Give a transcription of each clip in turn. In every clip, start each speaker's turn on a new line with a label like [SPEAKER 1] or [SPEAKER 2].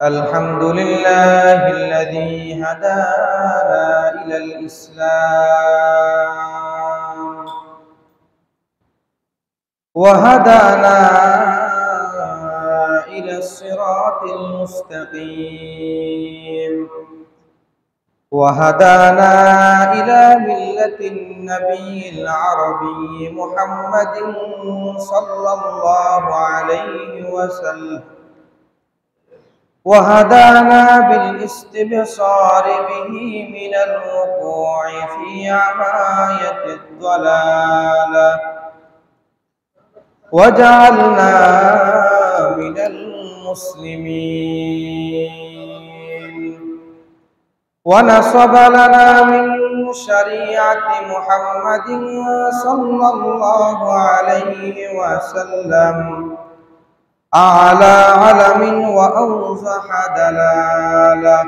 [SPEAKER 1] الحمد لله الذي هدانا إلى الإسلام وهدانا إلى الصراط المستقيم وهدانا إلى ملة النبي العربي محمد صلى الله عليه وسلم وهدانا بالاستبصار به من الوقوع في عماية الضلالة وجعلنا من المسلمين ونصب لنا من شريعة محمد صلى الله عليه وسلم أعلى علم وأوضح دلالة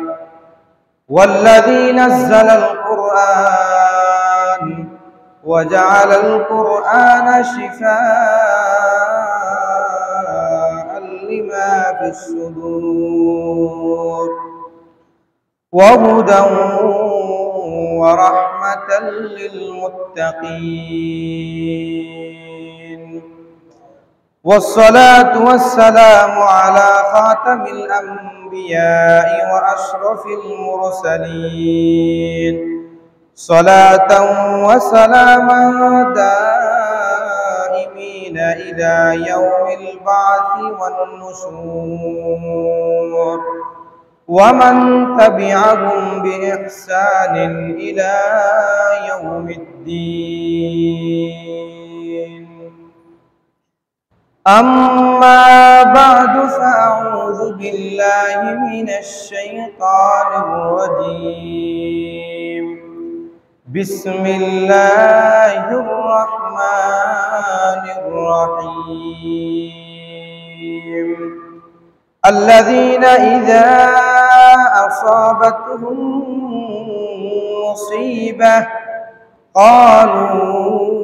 [SPEAKER 1] والذي نزل القرآن وجعل القرآن شفاء لما في الصدور وهدى ورحمة للمتقين والصلاة والسلام على خاتم الأنبياء وأشرف المرسلين صلاة وسلاما دائمين إلى يوم البعث والنشور ومن تبعهم بإحسان إلى يوم الدين. أما بعد فأعوذ بالله من الشيطان الرجيم. بسم الله الرحمن الرحيم. الذين إذا أصابتهم مصيبة قالوا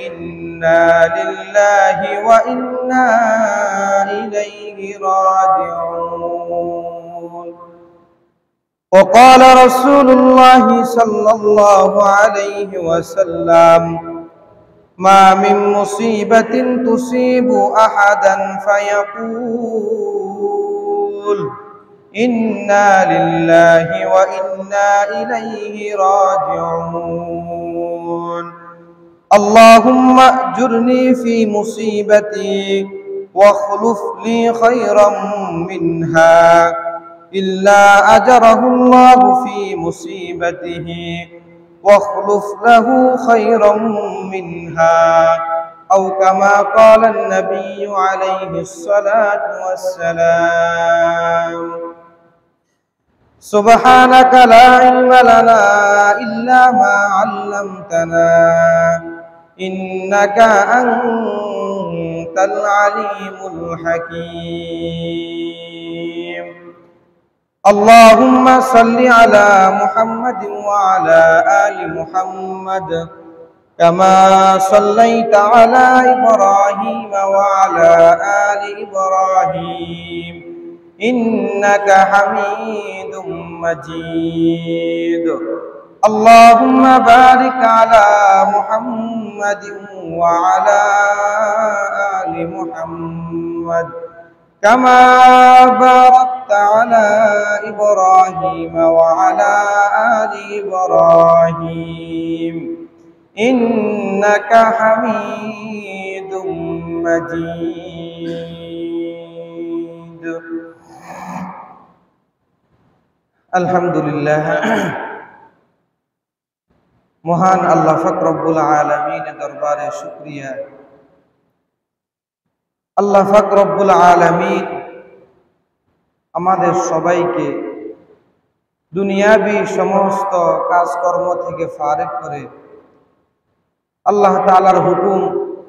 [SPEAKER 1] إنا لله وإنا إليه راجعون. وقال رسول الله صلى الله عليه وسلم ما من مصيبة تصيب أحدا فيقول إنا لله وإنا إليه راجعون اللهم أجرني في مصيبتي واخلف لي خيرا منها إلا أجره الله في مصيبته واخلف له خيرا منها أو كما قال النبي عليه الصلاة والسلام. سبحانك لا علم لنا إلا ما علمتنا إنك أنت العليم الحكيم. اللهم صل على محمد وعلى آل محمد كما صليت على إبراهيم وعلى آل إبراهيم إنك حميد مجيد. اللهم بارك على محمد وعلى آل محمد كما باركت على إبراهيم وعلى آل إبراهيم إنك حميد مجيد. الحمد لله মহান আল্লাহ পাক রব্বুল আলামিনের দরবারে শুকরিয়া। আল্লাহ পাক রব্বুল আলামিন আমাদের সবাইকে দুনিয়াবি সমস্ত কাজকর্ম থেকে ফারেক করে আল্লাহ তাআলার হুকুম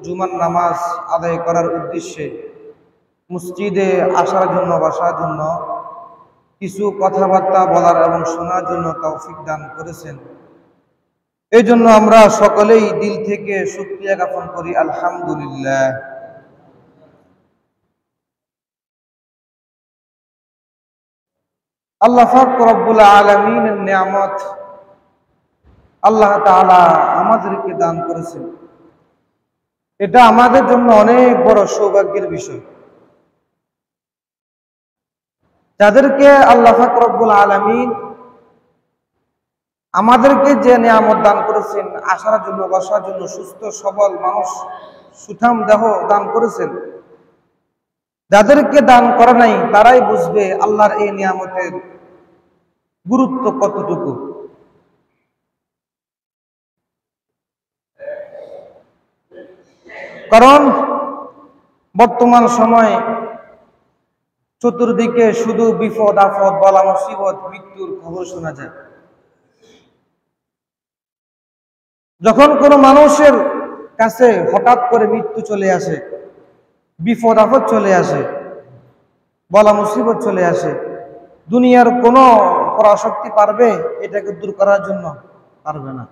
[SPEAKER 1] জুমার নামাজ আদায় করার উদ্দেশ্যে মসজিদে আসার জন্য বসার জন্য কিছু কথাবার্তা বলার এবং শোনার জন্য তৌফিক দান করেছেন। এই জন্য আমরা সকলেই দিল থেকে শুকরিয়া জ্ঞাপন করি আলহামদুলিল্লাহ। আল্লাহ পাক রব্বুল আলামিনের নিয়ামত আল্লাহ তাআলা আমাদেরকে দান করেছেন। এটা আমাদের জন্য অনেক বড় সৌভাগ্যের বিষয়। যাদেরকে আল্লাহ পাক রব্বুল আলামিন আমাদেরকে যে নিয়ামত দান করেছেন, আসার জন্য বসার জন্য সুস্থ সবল মানুষ, সুঠাম দেহ দান করেছেন, যাদেরকে দান করে নাই তারাই বুঝবে আল্লাহর এই নিয়ামতের গুরুত্ব কতটুকু। কারণ বর্তমান সময়ে চতুর্দিকে শুধু বিপদ আপদ, বলা মুসিবত, মৃত্যুর খবর শোনা যায়। যখন কোনো মানুষের কাছে হঠাৎ করে মৃত্যু চলে আসে, বিপদ আপদ চলে আসে, বলা মুসিবত চলে আসে, দুনিয়ার কোনো পরাশক্তি পারবে এটাকে দূর করার জন্য? পারবে না।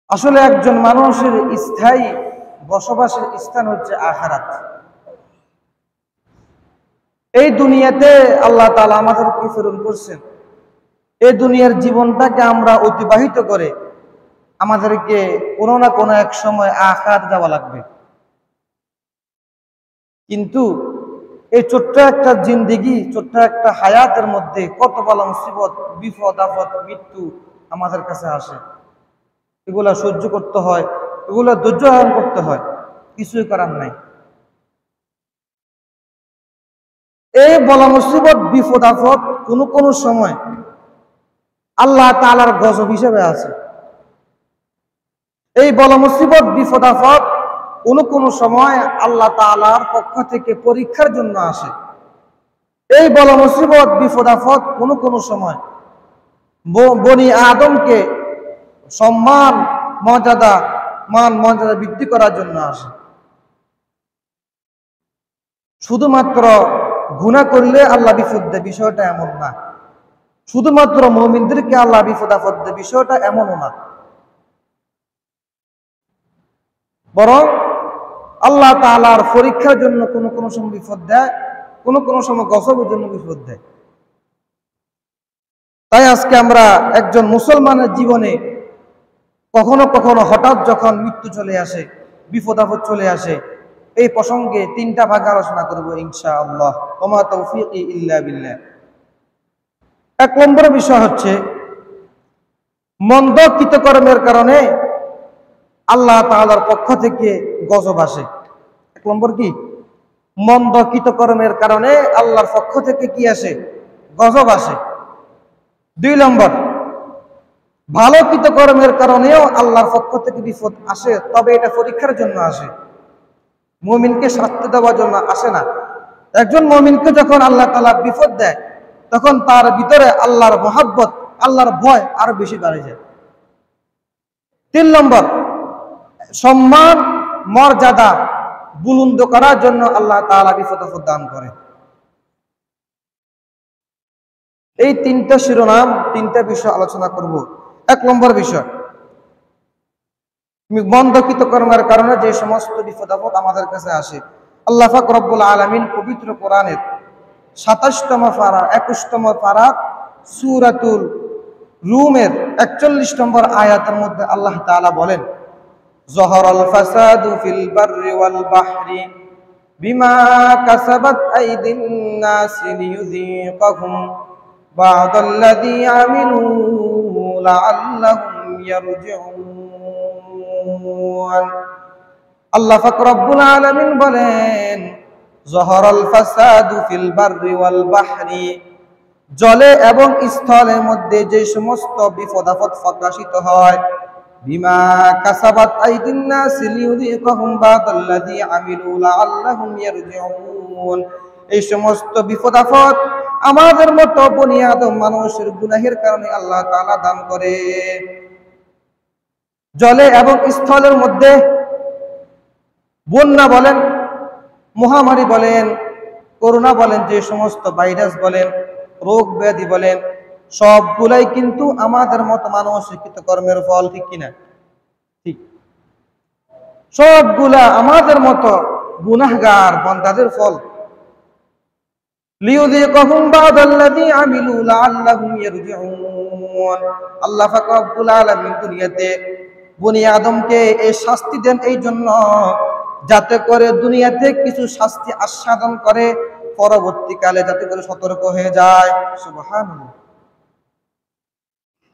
[SPEAKER 1] আসলে একজন মানুষের স্থায়ী বসবাসের স্থান হচ্ছে আখিরাত। এই দুনিয়াতে আল্লাহ তাআলা আমাদেরকে প্রেরণ করছেন, এই দুনিয়ার জীবনটাকে আমরা অতিবাহিত করে আমাদেরকে কোনো না কোনো এক সময় আখিরাত যাওয়া লাগবে। কিন্তু এই ছোট্ট একটা জিন্দেগি, ছোট্ট একটা হায়াতের মধ্যে কত বলা মুসিবত, বিপদ আপদ, মৃত্যু আমাদের কাছে আসে। এগুলা সহ্য করতে হয়, এগুলা ধৈর্য ধারণ করতে হয়, কিছুই করার নাই। এই বলা মুসিবত, বিপদ আপদ কোনো কোনো সময় আল্লাহ তাআলার গজব হিসেবে আছে। এই বলা মুসিবত, বিপদ আপদ কোনো কোনো সময় আল্লাহ তাআলার পক্ষ থেকে পরীক্ষার জন্য আসে। এই বলা মুসিবত, বিপদ আপদ কোনো কোনো সময় বনি আদমকে সম্মান, মর্যাদা, মান মর্যাদা বৃদ্ধি করার জন্য আসে। শুধুমাত্র গুনাহ করলে আল্লাহ বিপদ দেয় বিষয়টা এমন না। শুধুমাত্র মুমিনদেরকে আল্লাহ বিপদ আপদ দেয় বিষয়টা এমনও না। বরং আল্লাহ তাআলার পরীক্ষার জন্য কোনো কোনো সময় বিপদ দেয়, কোনো কোনো সময় গজবের জন্য বিপদ দেয়। তাই আজকে আমরা একজন মুসলমানের জীবনে কখনো কখনো হঠাৎ যখন মৃত্যু চলে আসে, বিপদ আপদ চলে আসে, এই প্রসঙ্গে তিনটা ভাগে আলোচনা করব ইনশাআল্লাহ। ওমা তৌফিকি ইল্লা বিল্লাহ। এক নম্বর বিষয় হচ্ছে মন্দ কৃতকর্মের কারণে আল্লাহ তাআলার পক্ষ থেকে গজব আসে। এক নম্বর কি? মন্দ কৃতকর্মের কারণে আল্লাহর পক্ষ থেকে কি আসে? গজব আসে। দুই নম্বর, ভালো কৃতকর্মের কারণেও আল্লাহর পক্ষ থেকে বিপদ আসে, তবে এটা পরীক্ষার জন্য আসে, মুমিনকে শাস্তি দেওয়ার জন্য আসে না। একজন মুমিনকে যখন আল্লাহ তাআলা বিপদ দেয় তখন তার ভিতরে আল্লাহর মহব্বত, আল্লাহর ভয় আরো বেশি বেড়ে যায়। তিন নম্বর, সম্মান মর্যাদা বুলন্দ করার জন্য আল্লাহ তাআলা বিপদ আপদ দান করে। এই তিনটা শিরোনাম, তিনটা বিষয় আলোচনা করব। এক নম্বর বিষয়, মন্দ কৃতকর্মের কারণে যে সমস্ত বিপদ আপদ আমাদের কাছে আসে। আল্লাহ পাক রব্বুল আলামিন পবিত্র কোরআনের ২৭তম পারা, ২১তম পারা সূরাতুল রুমের ৪১ নম্বর আয়াতের মধ্যে আল্লাহ তাআলা বলেন, যহরাল ফাসাদু ফিল বাররি ওয়াল বাহরি বিমা কাসাবাত আইদিন নাসি লিয়ুযীকাহুম বা'দাল্লাযী আমিলু লাআল্লাহুম ইয়ারজিউন। আল্লাহ পাক রব্বুল আলামিন বলেন, যহরাল ফাসাদু ফিল বাররি ওয়াল বাহরি, জলে এবং স্থলের মধ্যে যে সমস্ত বিপদ আপদ প্রকাশিত হয়, বিমা কাসাবাত আইদিন নাসি লিয়ুযীকাহুম বা'দাল্লাযী আমিলু লাআল্লাহুম ইয়ারজিউন। এই সমস্ত বিপদ আপদ আমাদের মতো বনি আদম মানুষের গুনাহের কারণে আল্লাহ তাআলা দান করে। জলে এবং স্থলের মধ্যে বন্যা বলেন, মহামারী বলেন, করোনা বলেন, যে সমস্ত ভাইরাস বলেন, রোগ ব্যাধি বলেন, সবগুলাই কিন্তু আমাদের মতো মানুষের কৃতকর্মের ফল, ঠিক কিনা? ঠিক। সবগুলা আমাদের মতো গুনাহগার বান্দাদের ফল। লিইউযীকাহুম বা'দাল্লাযী আমিলু লাআল্লাহুম ইয়ারজিউন। আল্লাহ পাক রব্বুল আলামিন দুনিয়াতে বনি আদমকে এই শাস্তি দেন এই জন্য যাতে করে দুনিয়াতে কিছু শাস্তি আস্বাদন করে, পরবর্তীকালে যাতে করে সতর্ক হয়ে যায়। সুবহানাল্লাহ।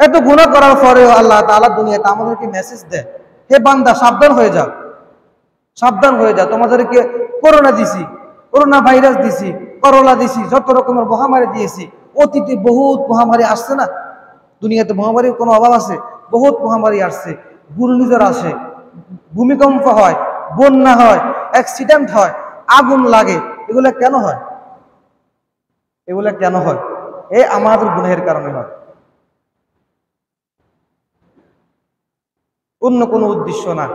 [SPEAKER 1] এত গুনাহ করার পরেও আল্লাহ তাআলা দুনিয়াতে আমাদেরকে মেসেজ দেয়, হে বান্দা সাবধান হয়ে যাও, সাবধান হয়ে যাও। তোমাদেরকে করোনা দিছি, করোনা ভাইরাস দিছি, করোনা দিছি, যত রকমের মহামারী দিয়েছি। অতীতে বহুত মহামারী আসছে না? দুনিয়াতে মহামারীর কোনো অভাব আছে? বহুত মহামারী আসছে, ঘূর্ণিঝড় আসে, ভূমিকম্প হয়, বন্যা হয়, অ্যাক্সিডেন্ট হয়, আগুন লাগে। এগুলা কেন হয়? এগুলা কেন হয়? এই আমাদের গুনাহের কারণে হয়, অন্য কোনো উদ্দেশ্য না।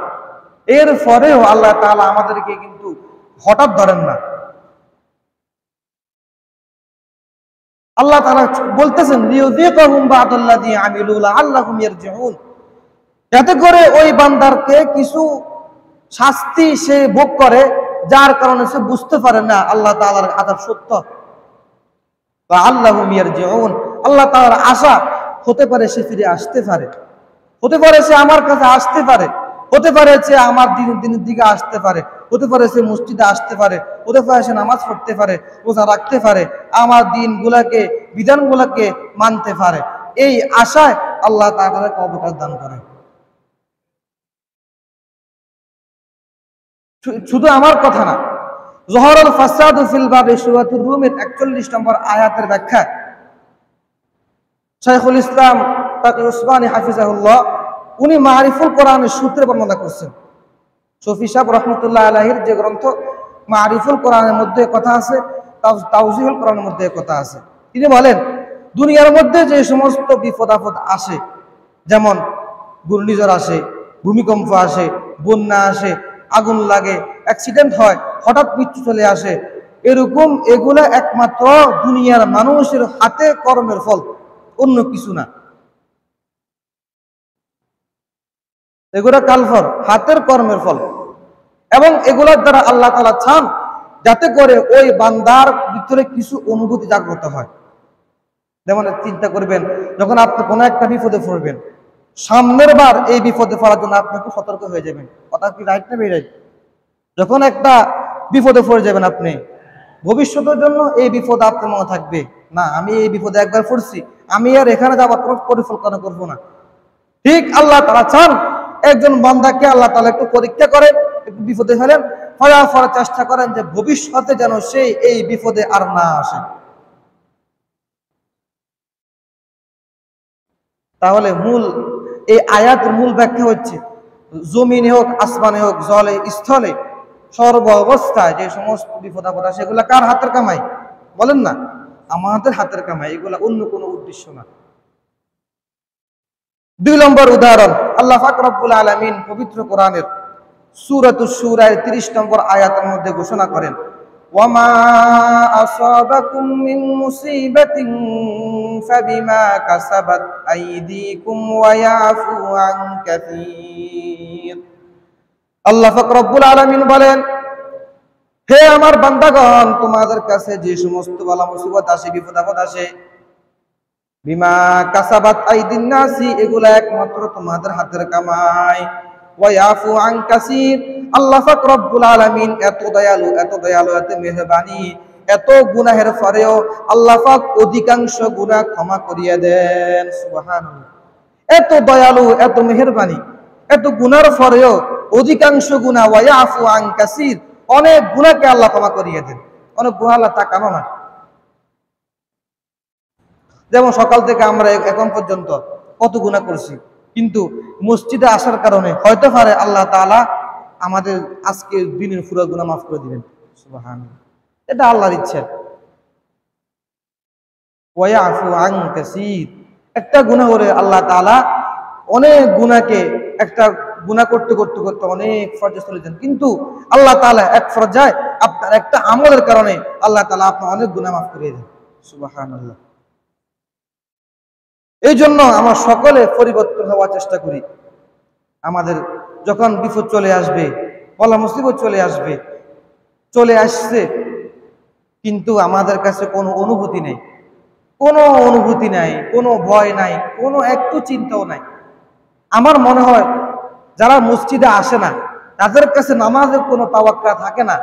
[SPEAKER 1] এর পরেও আল্লাহ তাআলা আমাদেরকে কিন্তু হঠাৎ ধরেন না। আল্লাহ তাআলা বলতেছেন লিইউযীকাহুম বা'দাল্লাযী আমিলু লাআল্লাহুম ইয়ারজিউন, যাতে করে ওই বান্দারকে কিছু শাস্তি সে ভোগ করে, যার কারণে সে বুঝতে পারে না আল্লাহ তাআলার আযাব সত্য। লাআল্লাহুম ইয়ারজিউন, আল্লাহ তাআলার আশা হতে পারে সে ফিরে আসতে পারে, হতে পারে সে আমার কাছে আসতে পারে, হতে পারে সে আমার দিনের দিকে আসতে পারে, হতে পারে সে মসজিদে আসতে পারে, হতে পারে সে নামাজ পড়তে পারে, রোজা রাখতে পারে, আমার দিনগুলাকে বিধানগুলাকে মানতে পারে। এই আশায় আল্লাহ তাআলাকে অবকাশ দান করে। শুধু আমার কথা না, যহরাল ফাসাদু ফিল বারি সূরাতুর রুমের 41 নম্বর আয়াতের ব্যাখ্যা শাইখুল ইসলাম তাকি উসমানী হাফিজাহুল্লাহ উনি মারিফুল কোরআনের সূত্রে বর্ণনা করছেন। শফি সাহেব রহমতুল্লাহ আলাইহির যে গ্রন্থ মারিফুল কোরআনের মধ্যে কথা আছে, তাওজিহুল কোরআনের মধ্যে কথা আছে। তিনি বলেন, দুনিয়ার মধ্যে যে সমস্ত বিপদ আপদ আসে, যেমন ঘূর্ণিঝড় আসে, ভূমিকম্প আসে, বন্যা আসে, আগুন লাগে, অ্যাক্সিডেন্ট হয়, হঠাৎ মৃত্যু চলে আসে, এরকম এগুলা একমাত্র দুনিয়ার মানুষের হাতে কর্মের ফল, অন্য কিছু না। এগুলা কালফর, হাতের কর্মের ফল। এবং এগুলোর দ্বারা আল্লাহ তাআলা চান যাতে করে ওই বান্দার ভিতরে কিছু অনুভূতি জাগ্রত হয়। যেমন চিন্তা করবেন, যখন আপনি কোনো একটা বিপদে পড়বেন, সামনের বার এই বিপদে পড়ার জন্য আপনি একটু সতর্ক হয়ে যাবেন। কথা কি রাইট না বেরাইট? যখন একটা বিপদে পড়ে যাবেন আপনি, ভবিষ্যতের জন্য এই বিপদ আপনার মনে থাকবে, না আমি এই বিপদে একবার পড়ছি, আমি আর এখানে যাবার কোনো পরিকল্পনা করবো না। ঠিক আল্লাহ তাআলা চান একজন বান্দাকে আল্লাহ তাআলা একটু পরীক্ষা করেন, একটু বিপদে ফেলেন, ফলাফল চেষ্টা করেন যে ভবিষ্যতে যেন সেই এই বিপদে আর না আসে। তাহলে মূল এই আয়াতের মূল ব্যাখ্যা হচ্ছে, জমিনে হোক, আসমানে হোক, জলে স্থলে, সর্ব অবস্থায় যে সমস্ত বিপদ আপদ আসে, এগুলা কার হাতের কামাই? বলেন না, আমাদের হাতের কামাই, এগুলা অন্য কোনো উদ্দেশ্য না। 2 নম্বর উদাহরণ, আল্লাহ পাক রব্বুল আলামিন পবিত্র কোরআনের সূরাতুশ শূরার 30 নম্বর আয়াতের মধ্যে ঘোষণা করেন, ওয়ামা আসাবাকুম মিন মুসিবাতিন ফাবিমা কাসাবাত আইদিকুম ওয়া ইয়াফু আন কাসীর। আল্লাহ পাক রব্বুল আলামিন বলেন, হে আমার বান্দাগণ, তোমাদের কাছে যে সমস্ত বালা মুসিবত আসে, বিপদ আপদ আসে, বিমা কাসাবাত আইদিন নাসি, এগুলা একমাত্র তোমাদের হাতের কামাই। ওয়া ইয়াফু আন কাসীর, আল্লাহ পাক রব্বুল আলামিন এত দয়ালু, এত দয়ালু, এত মেহেরবানি, এত গুনাহের পরেও আল্লাহ পাক অধিকাংশ গুনাহ ক্ষমা করিয়ে দেন। সুবহানাল্লাহ। এত দয়ালু, এত মেহেরবানি, এত গুনার পরেও অধিকাংশ গুনাহ, ওয়া ইয়াফু আন কাসীর, অনেক গুনাহকে আল্লাহ ক্ষমা করিয়ে দেন। অনেক গুনাহ আল্লাহ তাকানো না। যেমন সকাল থেকে আমরা এখন পর্যন্ত কত গুনাহ করছি, কিন্তু মসজিদে আসার কারণে হয়তো পারে আল্লাহ তাআলা আমাদের আজকের দিনের পুরো গুনাহ মাফ করে দিবেন। সুবহানাল্লাহ, এটা আল্লাহর ইচ্ছা। ওয়া ইয়াফু আন কাসীর, একটা গুনাহ করে আল্লাহ তাআলা অনেক গুনাহকে, একটা গুনাহ করতে করতে করতে অনেক পর্যায়ে চলে যান, কিন্তু আল্লাহ তাআলা এক পর্যায়ে আপনার একটা আমলের কারণে আল্লাহ তাআলা আপনার অনেক গুনাহ মাফ করে দেন। সুবহানাল্লাহ। এই জন্য আমরা সকলে পরিবর্তন হওয়ার চেষ্টা করি। আমাদের যখন বিপদ চলে আসবে, বলা মুসিবত চলে আসবে, চলে আসছে, কিন্তু আমাদের কাছে কোনো অনুভূতি নেই, কোনো অনুভূতি নাই, কোনো ভয় নাই, কোনো একটু চিন্তাও নাই। আমার মনে হয় যারা মসজিদে আসে না তাদের কাছে নামাজের কোনো তাওয়াক্কা থাকে না।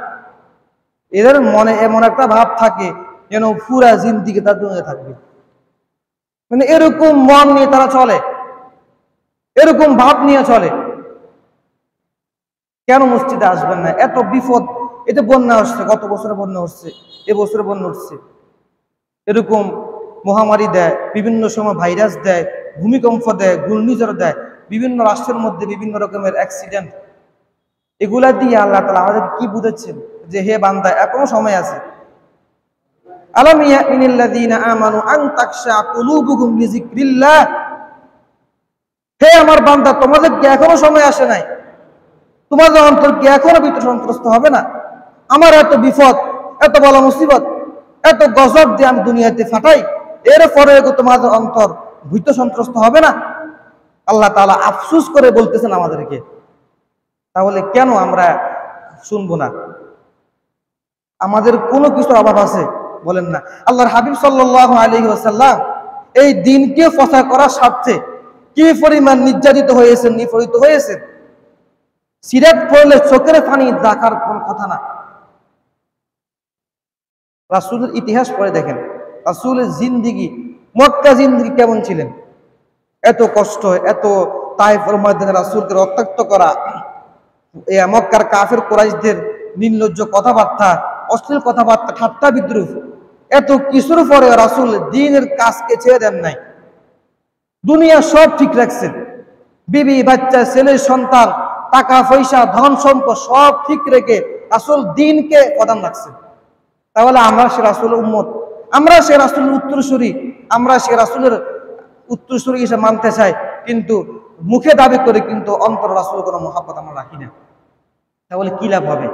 [SPEAKER 1] এদের মনে এমন একটা ভাব থাকে যেন পুরা জিন্দিগি তার দুনিয়া থাকবে, মানে এরকম মন নিয়ে তারা চলে, এরকম ভাব নিয়ে চলে। কেন মসজিদে আসবেন না? এত বিপদ, এতে বন্যা আসছে, গত বছরে বন্যা হচ্ছে, এবছরে বন্যা হচ্ছে, এরকম মহামারী দেয়, বিভিন্ন সময় ভাইরাস দেয়, ভূমিকম্প দেয়, ঘূর্ণিঝড় দেয়, বিভিন্ন রাষ্ট্রের মধ্যে বিভিন্ন রকমের অ্যাক্সিডেন্ট। এগুলা দিয়ে আল্লাহ তাআলা আমাদের কি বুঝাচ্ছেন যে হে বান্দা এখনো সময় আছে। আলাম ইয়ামিনিল্লাযীনা আমানু আন তাকশা কুলুবুহুম লিযিকরিল্লাহ, হে আমার বান্দা তোমাদের কি এখনো সময় আসে নাই? তোমাদের অন্তর কি এখনো ভীত সন্ত্রস্ত হবে না? আমার এত বিপদ, এত বড় মুসিবত, এত গজব যে আমি দুনিয়াতে ফাটাই, এরপরে তোমাদের অন্তর ভীত সন্ত্রস্ত হবে না? আল্লাহ তাআলা আফসোস করে বলতেছেন আমাদেরকে। তাহলে কেন আমরা শুনবো না? আমাদের কোনো কিছুর অভাব আছে? বলেন না। আল্লাহর হাবিব সাল্লাল্লাহু আলাইহি ওয়াসাল্লাম এই দিনকে প্রচার করার স্বার্থে কি পরিমাণ নির্যাতিত হয়েছেন, নিপীড়িত হয়েছেন। সিরাত পড়লে চোখের পানি দেখার কোন কথা না। রাসূলের ইতিহাস পড়ে দেখেন, রাসূলের জিন্দেগি, মক্কা জিন্দেগি কেমন ছিলেন। এত কষ্ট, এত তায়েফের ময়দানে রাসূলকে রক্তাক্ত করা, মক্কার কাফের কুরাইশদের নির্লজ্জ কথাবার্তা, অশ্লীল কথাবার্তা, ঠাট্টা বিদ্রুপ, এত কিছুর পরে রাসূল দ্বীনের কাজকে ছেড়ে দেন নাই। দুনিয়া সব ঠিক রাখছেন, বিবি বাচ্চা, ছেলে সন্তান, টাকা পয়সা, ধন সম্পদ সব ঠিক রেখে রাসূল দ্বীনকে প্রধান রাখছেন। তাহলে আমরা সে রাসূলের উম্মত, আমরা সে রাসূলের উত্তরসূরি, আমরা সে রাসূলের উত্তরসূরি হিসেবে মানতে চাই, কিন্তু মুখে দাবি করে কিন্তু অন্তর রাসূলের কোনো মহব্বত আমরা রাখি না। তাহলে কি লাভ হবে?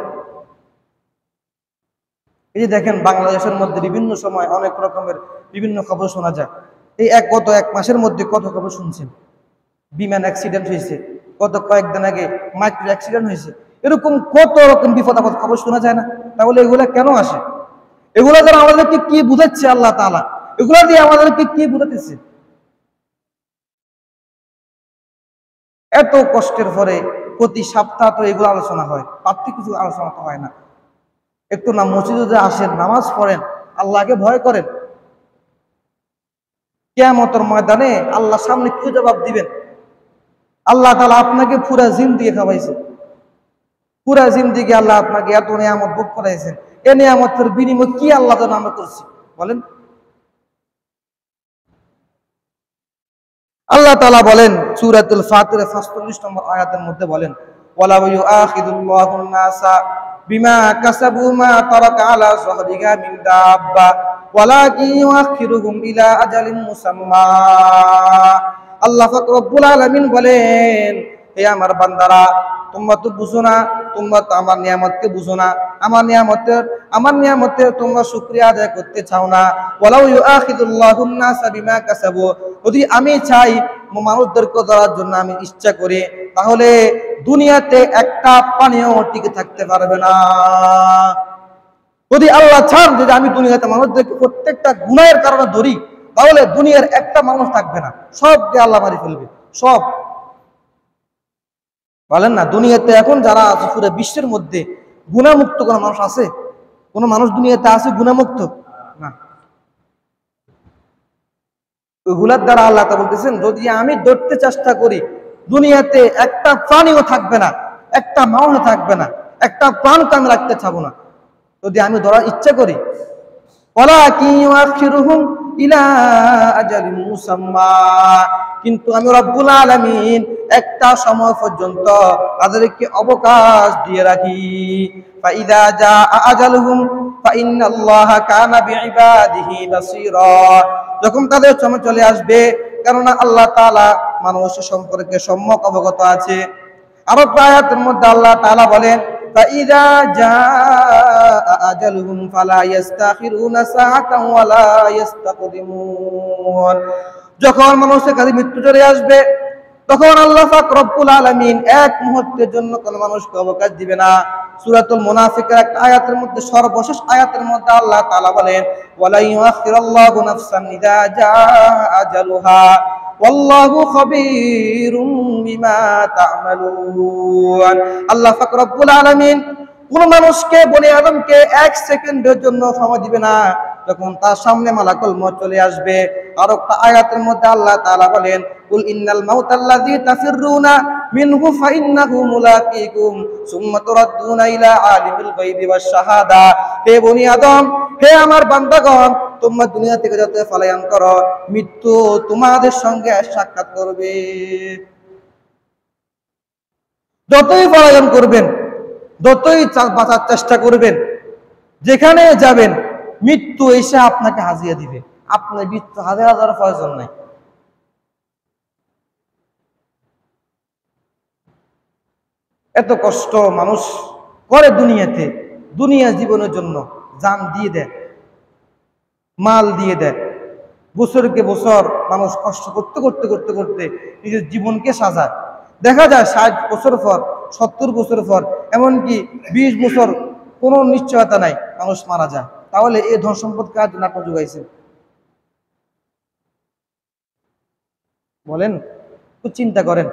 [SPEAKER 1] এই যে দেখেন বাংলাদেশের মধ্যে বিভিন্ন সময় অনেক রকমের বিভিন্ন খবর শোনা যায়। এই গত এক মাসের মধ্যে কত খবর শুনছেন। বিমান অ্যাক্সিডেন্ট হয়েছে, কত কয়েকদিন আগে মাইক্রো অ্যাক্সিডেন্ট হয়েছে, এরকম কত রকম বিপদ আপদ খবর শোনা যায় না? তাহলে এগুলা কেন আসে? এগুলা দ্বারা আমাদেরকে কি বুঝাচ্ছে আল্লাহ তাআলা? এগুলা দিয়ে আমাদেরকে কি বুঝাতেছে? এত কষ্টের পরে প্রতি সপ্তাহ তো এগুলো আলোচনা হয়, পার্থক্য কিছু আলোচনা তো হয় না। একটু না মসজিদে আসেন, নামাজ পড়েন, আল্লাহকে ভয় করেন। কিয়ামতের ময়দানে আল্লাহর সামনে কি জবাব দিবেন? আল্লাহ তাআলা আপনাকে পুরা জিন্দেগি খাওয়াইছে, পুরা জিন্দেগি আল্লাহ আপনাকে এত নিয়ামত ভোগ করাইছেন, এই নিয়ামতের বিনিময় কি আল্লাহ যেন আমরা করছি বলেন? আল্লাহ তাআলা বলেন সূরাতুল ফাতিরের ৪৫ নম্বর আয়াতের মধ্যে বলেন, ওয়ালা ইউআখিদুল্লাহুন নাসা বিমা কাসাবু মা তারাকা আলা যহরিহা মিন দাব্বা ওয়ালাকিন ইউআখিরুহুম ইলা আজালিন মুসাম্মা। আল্লাহ পাক রব্বুল আলামিন বলেন, হে আমার বান্দারা, তোমরা তো বুঝো না, তোমরা তো আমার নিয়ামতকে বুঝো না, আমার নিয়ামতের তোমরা শুকরিয়া আদায় করতে চাও না। ওয়ালাউ ইউআখিদুল্লাহুন নাসা বিমা কাসাবু, যদি আমি চাই মানুষদেরকে ধরার জন্য আমি ইচ্ছা করি, তাহলে দুনিয়াতে একটা প্রাণীও টিকে থাকতে পারবে না। যদি আল্লাহ চান যে আমি দুনিয়াতে মানুষদেরকে প্রত্যেকটা গুনাহের কারণে ধরি, তাহলে দুনিয়ার একটা মানুষ থাকবে না, সবকে আল্লাহ মারি ফেলবে, সব। বলেন না, দুনিয়াতে এখন যারা আছে পুরো বিশ্বের মধ্যে গুনাহমুক্ত কোন মানুষ আছে? কোন মানুষ দুনিয়াতে আছে গুনাহমুক্ত? না। ওইগুলার দ্বারা আল্লাহ তা বলতেছেন, যদি আমি ধরতে চেষ্টা করি, দুনিয়াতে একটা প্রাণীও থাকবে না, একটা মানুষ থাকবে না, একটা প্রাণকে আমি রাখতে চাবো না যদি আমি ধরার ইচ্ছা করি। ওয়ালাকিন ইউআখিরুহুম ইলা আজালিন মুসাম্মা, কিন্তু আমি রব্বুল আলামিন একটা সময় পর্যন্ত তাদেরকে অবকাশ দিয়ে রাখি। ফাইদা জাআ আজালুহুম ফাইন্নাল্লাহা কানা বিইবাদিহি বাসীরা, যখন তাদের সময় চলে আসবে, কেননা আল্লাহ তাআলা মানুষের সম্পর্কে সম্যক অবগত আছে। আরো আয়াতের মধ্যে আল্লাহ তাআলা বলেন, ফাইদা জাআ আজালুহুম ফালা ইস্তাখিরুনা সাআতান ওয়ালা ইস্তাকদিমুন, যখন মানুষের কাছে মৃত্যু চলে আসবে, তখন আল্লাহ পাক রব্বুল আলামিন এক মুহূর্তের জন্য কোন মানুষকে অবকাশ দিবে না। সূরাতুল মুনাফিকের একটা আয়াতের মধ্যে, সর্বশেষ আয়াতের মধ্যে আল্লাহ তাআলা বলেন, ওয়ালা ইউআখিরুল্লাহু নাফসান ইযা জাআ আজালুহা ওয়াল্লাহু খাবীরুম বিমা তা'মালুন। আল্লাহ পাক রব্বুল আলামিন কোন মানুষকে, বনি আদমকে 1 সেকেন্ডের জন্য সময় দিবে না যখন তার সামনে মালাকুল মউত চলে আসবে। আর একটা আয়াতের মধ্যে আল্লাহ তাআলা বলেন, কুল ইন্নাল মাউতাল্লাযী তাফিররুনা মিনহু ফাইন্নাহু মুলাকীকুম সুম্মা তুরাদ্দুনা ইলা আলিমিল গায়বি ওয়াশ শাহাদা। হে বনি আদম, হে আমার বান্দাগণ, তোমরা দুনিয়া থেকে যত পলায়ন করো, মৃত্যু তোমাদের সঙ্গে সাক্ষাৎ করবে। যতই পলায়ন করবেন, যতই বাঁচার চেষ্টা করবেন, যেখানে যাবেন মৃত্যু এসে আপনাকে হাজিয়ে দিবে। আপনার মৃত্যু হাজিরা দেওয়ার প্রয়োজন নাই। এত কষ্ট মানুষ করে দুনিয়াতে, দুনিয়া জীবনের জন্য জান দিয়ে দেয়, মাল দিয়ে দেয়। বছরকে বছর মানুষ কষ্ট করতে করতে করতে করতে নিজের জীবনকে সাজায়। দেখা যায় 60 বছর পর, 70 বছর পর, এমনকি 20 বছর কোনো নিশ্চয়তা নাই, মানুষ মারা যায়। তাহলে এই ধন সম্পদ কার জন্য আপনি যোগাইছেন বলেন? একটু চিন্তা করেন।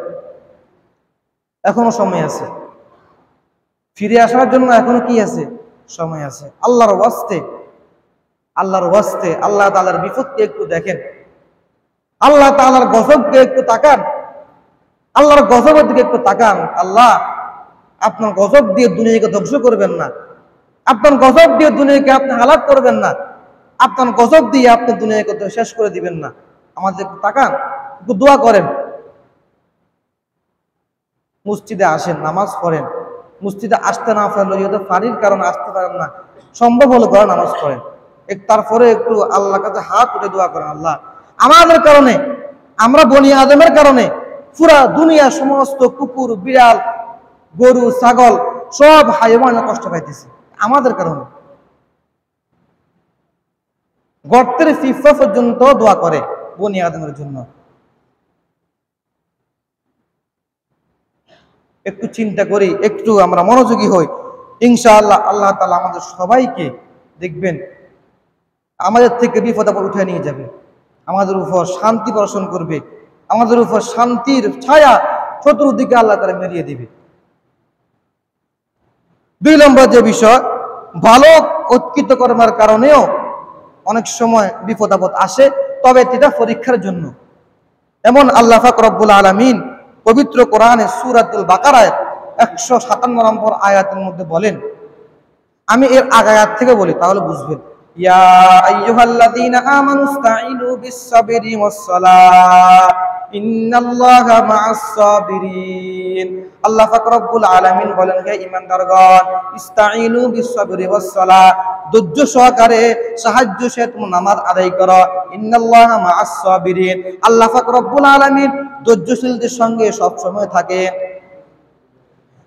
[SPEAKER 1] এখনো সময় আছে, ফিরে আসার জন্য এখনো কি আছে? সময় আছে। আল্লাহর ওয়াস্তে, আল্লাহর ওয়াস্তে আল্লাহ তাআলার বিপদকে একটু দেখেন, আল্লাহ তাআলার গজবকে একটু তাকান, আল্লাহর গজবের দিকে একটু তাকান। আল্লাহ আপনার গজব দিয়ে দুনিয়াকে ধ্বংস করবেন না, আপনার গজব দিয়ে দুনিয়াকে আপনি হালাক করবেন না, আপনার গজব দিয়ে আপনি দুনিয়াকে শেষ করে দিবেন না। আমাদের একটু তাকান, একটু দোয়া করেন। মসজিদে আসেন, নামাজ পড়েন। মসজিদে আসতে না পারলে হয়তো পানির কারণে আসতে পারেন না, সম্ভব হলে ঘরে নামাজ পড়েন। তারপরে একটু আল্লাহর কাছে হাত উঠে দোয়া করেন, আল্লাহ আমাদের কারণে, আমরা বনি আদমের কারণে পুরা দুনিয়া সমস্ত কুকুর, বিড়াল, গরু, ছাগল সব হাইওয়ানা কষ্ট পাইতেছে আমাদের কারণে। গর্তের ফিফা পর্যন্ত দোয়া করে বনি আদমের জন্য। একটু চিন্তা করি, একটু আমরা মনোযোগী হই, ইনশাআল্লাহ আল্লাহ তাআলা আমাদের সবাইকে দেখবেন আমাদের থেকে বিপদ আপদ উঠে নিয়ে যাবে, আমাদের উপর শান্তি বর্ষণ করবে, আমাদের উপর শান্তির ছায়া চতুর্দিকে আল্লাহ তাআলা মেরিয়ে দিবে। 2 নম্বর যে বিষয়, ভালো অকৃত কর্মের কারণেও অনেক সময় বিপদ আপদ আসে, তবে এটা পরীক্ষার জন্য। এমন আল্লাহ পাক রব্বুল আলামিন পবিত্র কোরআনে সূরাতুল বাকারায় 157 নম্বর আয়াতের মধ্যে বলেন, আমি এর আয়াত থেকে বলি তাহলে বুঝবেন। ইয়া আইয়ুহাল্লাযীনা আমানুস্তাঈনু বিস-সাবরি ওয়াস-সালাহ ইন্নাল্লাহা মা'আস-সাবিরিন। আল্লাহ পাক রব্বুল আলামিন বলেন, হে ঈমানদারগণ, ইস্তাঈনু বিস-সাবরি ওয়াস-সালাহ, ধৈর্য সহকারে সাহায্য সে তোমরা নামাজ আদায় করো। ইন্নাল্লাহা মা'আস-সাবিরিন, আল্লাহ পাক রব্বুল আলামিন ধৈর্যশীলদের সঙ্গে সব সময় থাকে।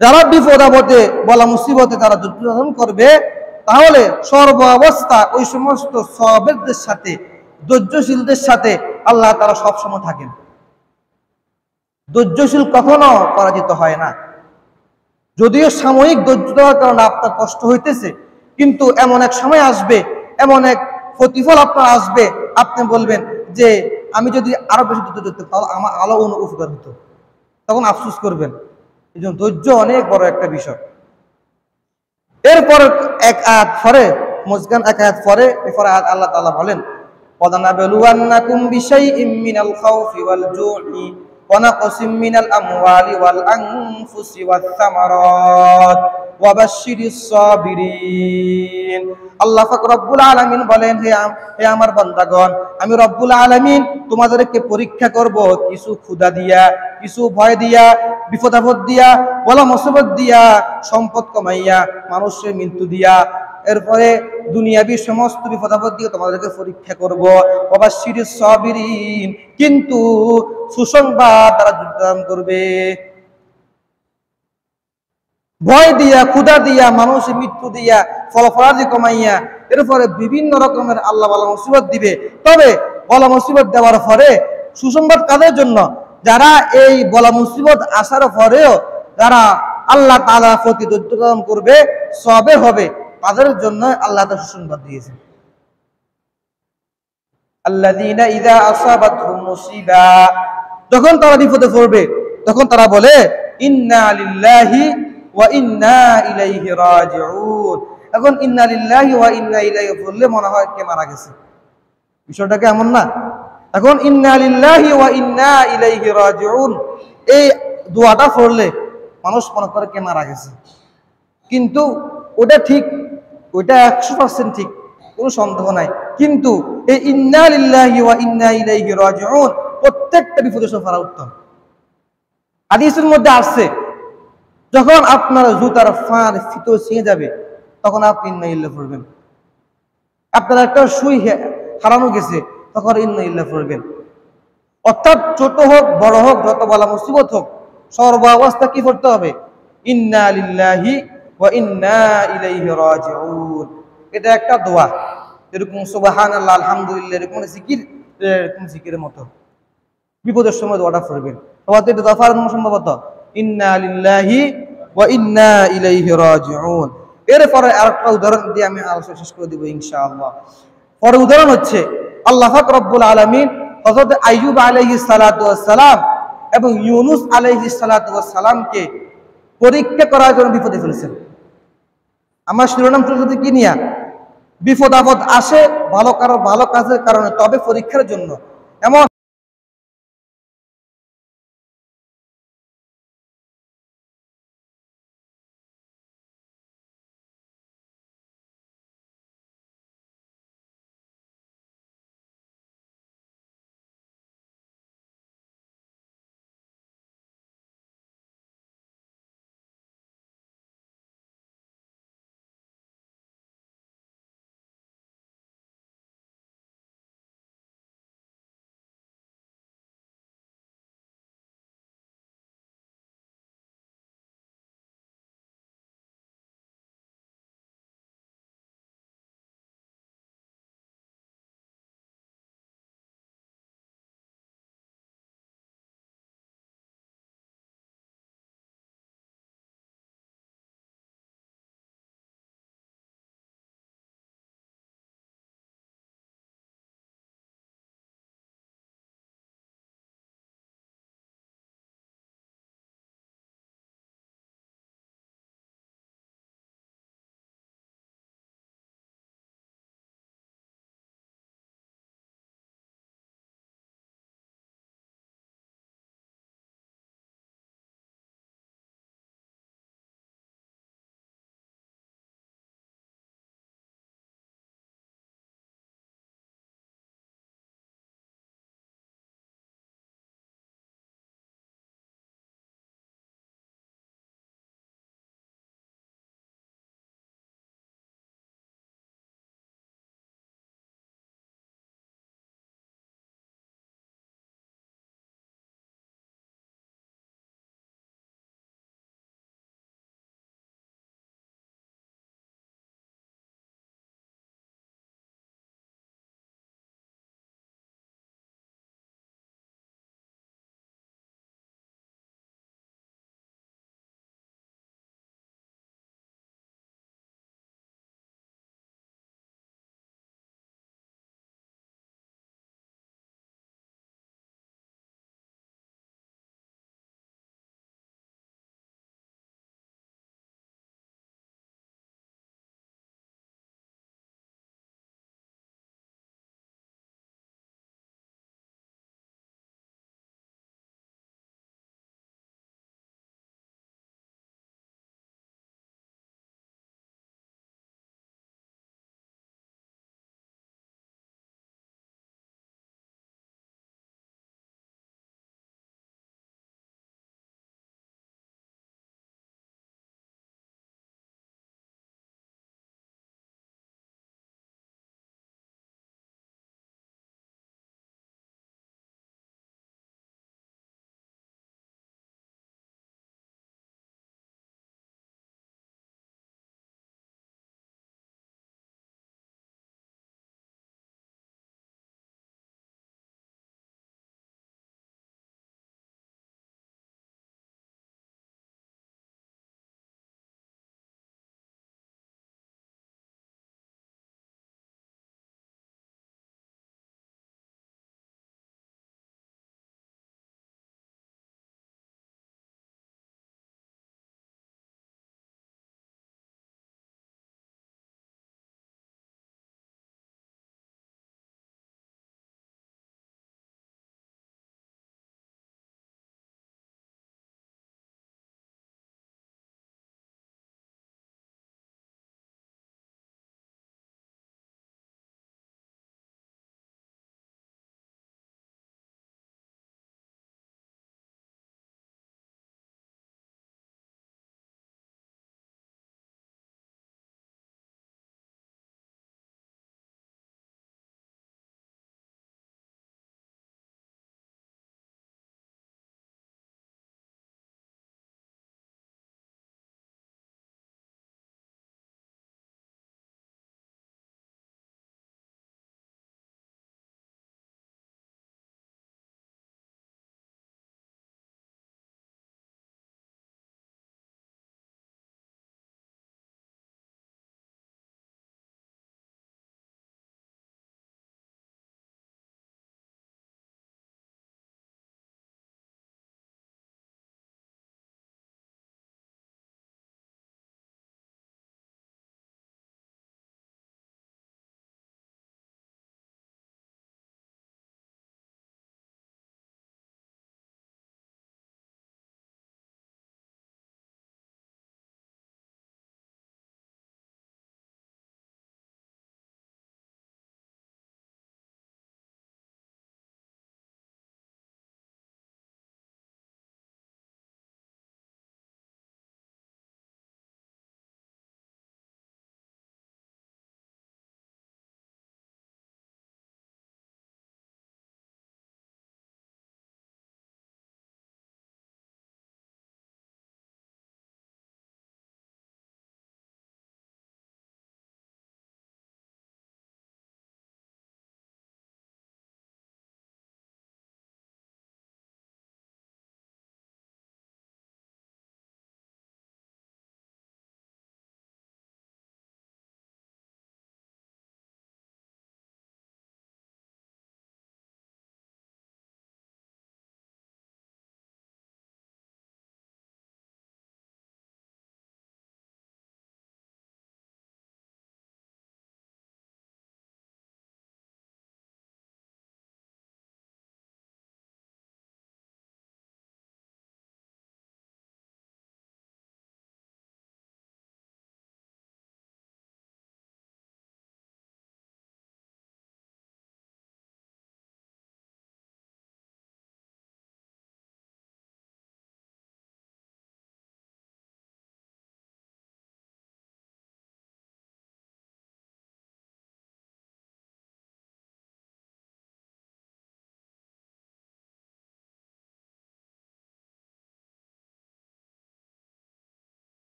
[SPEAKER 1] যারা বিপদ আপদে, বলা মুসিবতে তারা ধৈর্য ধারণ করবে, তাহলে সর্ব অবস্থা ওই সমস্ত সাবিরদের সাথে, ধৈর্যশীলদের সাথে আল্লাহ তাআলা সব সময় থাকেন। ধৈর্যশীল কখনো পরাজিত হয় না। যদিও সাময়িক ধৈর্য দেওয়ার কারণে আপনার কষ্ট হইতেছে, কিন্তু এমন এক সময় আসবে, এমন এক প্রতিফল আপনার আসবে, আপনি বলবেন যে আমি যদি আরো বেশি ধৈর্য ধরতাম তাহলে আমার আলো উপকার হতো, তখন আফসোস করবেন। এই জন্য ধৈর্য অনেক বড় একটা বিষয়। এরপর এক আয়াত পরে, মুজগান এক আয়াত পরে, এরপর আয়াত আল্লাহ তাআলা বলেন, ওয়ানাবলুওয়ান্নাকুম বিশাইইম মিনাল খাউফি ওয়াল জু'i ওয়া নাকসিম মিনাল আমওয়ালি ওয়াল আনফুসি ওয়াস সামারাত ওয়া বাশশিরিস সাবিরিন। আল্লাহ পাক রব্বুল আলামিন বলেন, হে আমার বান্দাগণ, আমি রব্বুল আলামিন তোমাদেরকে পরীক্ষা করব কিছু ক্ষুধা দিয়া, কিছু ভয় দিয়া, বিপদ আপদ দিয়া, বলা মুসিবত দিয়া, সম্পদ কমাইয়া, মানুষের মৃত্যু দিয়া, এরপরে দুনিয়াবি সমস্ত বিপদ আপদ দিয়ে তোমাদেরকে পরীক্ষা করব। ওয়া বাশশিরিস সাবিরিন, কিন্তু সুসংবাদ তারা যুদ্ধ করবে। ভয় দিয়া, ক্ষুধা দিয়া, মানুষের মৃত্যু দিয়া, ফলাফলাদি কমাইয়া, এরপরে বিভিন্ন রকমের আল্লাহ বলা মুসিবত দিবে। তবে বলা মুসিবত দেওয়ার পরে সুসংবাদ কাদের জন্য? যারা এই বলা মুসিবত আসার পরেও যারা আল্লাহ তাআলা প্রতি ধৈর্য ধারণ করবে, সবের হবে, তাদের জন্য আল্লাহ তাআলা সুসংবাদ দিয়েছেন। আল্লাযীনা ইযা আসাবাতহুম মুসিবা, যখন তারা বিপদে পড়বে তখন তারা বলে ইন্না লিল্লাহি ওয়া ইন্না ইলাইহি রাজিউন। এখন ইন্না লিল্লাহি ওয়া ইন্না ইলাইহি বললে মনে হয় কে মারা গেছে, বিষয়টা কি এমন না? এখন ইন্না লিল্লাহি ওয়া ইন্না ইলাইহি রাজিউন এই দোয়াটা পড়লে মানুষ মনে করে কে মারা গেছে, কিন্তু ওটা ঠিক, ওইটা 100% ঠিক, কোনো সন্দেহ নাই। কিন্তু এই ইন্না লিল্লাহি ওয়া ইন্না ইলাইহি রাজিউন প্রত্যেকটা বিপদের সময় উত্তম। হাদিসের মধ্যে আসছে যখন আপনার জুতার ফাঁর ফিতো ছিঁড়ে যাবে তখন আপনি ইন্না লিল্লাহি পড়বেন। আপনার একটা সুই হারানো গেছে তখন ইন্না লিল্লাহি পড়বেন। অর্থাৎ ছোট হোক বড় হোক, যত বলা মুসিবত হোক, সর্ব অবস্থা কি করতে হবে? ইন্না লিল্লাহি ওয়া ইন্না ইলাইহি রাজিউন। এটা একটা দোয়া, এরকম সুবহানাল্লাহ, আলহামদুলিল্লাহ, এরকম জিকির, এরকম জিকিরের মতো বিপদের সময় দোয়াটা পড়বেন। সবাই এটা দফার সম্ভবত ইন্না লিল্লাহি ওয়া ইন্না ইলাইহি রাজিউন। এরপরে আরেকটা উদাহরণ দিয়ে আমি আলোচনা শেষ করে দিব ইনশাআল্লাহ। পরে উদাহরণ হচ্ছে আল্লাহ পাক রব্বুল আলামিন হযরত আইয়ুব আলাইহিস সালাতু ওয়াস সালাম এবং ইউনুস আলাইহিস সালাতু ওয়াস সালামকে পরীক্ষা করার জন্য বিপদে ফেলেছেন। আমার শিরোনাম চলতে কি নিয়া? বিপদ আপদ আসে ভালো কাজের কারণে, তবে পরীক্ষার জন্য। এমন